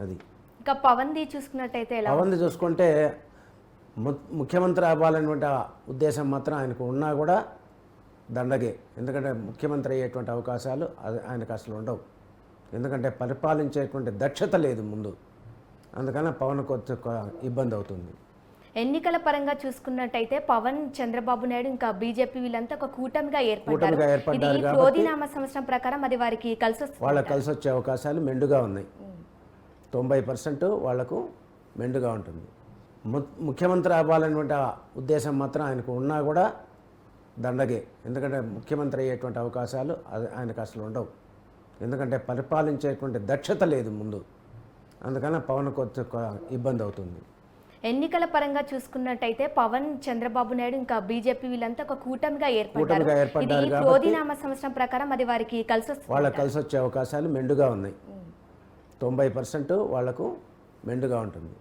అది ఇంకా పవన్ది చూసుకున్నట్టయితే ఎలా పవన్ది చూసుకుంటే ముఖ్యమంత్రి అవ్వాలనేటువంటి ఉద్దేశం మాత్రం ఆయనకు ఉన్నా కూడా దండగే. ఎందుకంటే ముఖ్యమంత్రి అయ్యేటువంటి అవకాశాలు ఆయనకు అసలు ఉండవు. ఎందుకంటే పరిపాలించేటువంటి దక్షత లేదు ముందు. అందుకని పవన్ కొంచెం ఇబ్బంది అవుతుంది. ఎన్నికల పరంగా చూసుకున్నట్టయితే పవన్, చంద్రబాబు నాయుడు ఇంకా బీజేపీ వీళ్ళంతా ఒక కూటమిగా ఏర్పడ్డారు. ఇది క్రోధినామ సంవత్సరం ప్రకారం అది వారికి వాళ్ళకి కలిసి వచ్చే అవకాశాలు మెండుగా ఉన్నాయి. 90% వాళ్లకు మెండుగా ఉంటుంది. ముఖ్యమంత్రి అవ్వాలనేటువంటి ఉద్దేశం మాత్రం ఆయనకు ఉన్నా కూడా దండగే. ఎందుకంటే ముఖ్యమంత్రి అయ్యేటువంటి అవకాశాలు ఆయనకు అసలు ఉండవు. ఎందుకంటే పరిపాలించేటువంటి దక్షత లేదు ముందు. అందుకని పవన్ కొంచెం ఇబ్బంది అవుతుంది. ఎన్నికల పరంగా చూసుకున్నట్టయితే పవన్, చంద్రబాబు నాయుడు ఇంకా బీజేపీ వీళ్ళంతా ఒక కూటమిగా ఏర్పడ్డారు. ఇది క్రోధినామ సంవత్సరం ప్రకారం అది వారికి వాళ్ళకి కలిసి వచ్చే అవకాశాలు మెండుగా ఉన్నాయి. 90% వాళ్లకు మెండుగా ఉంటుంది.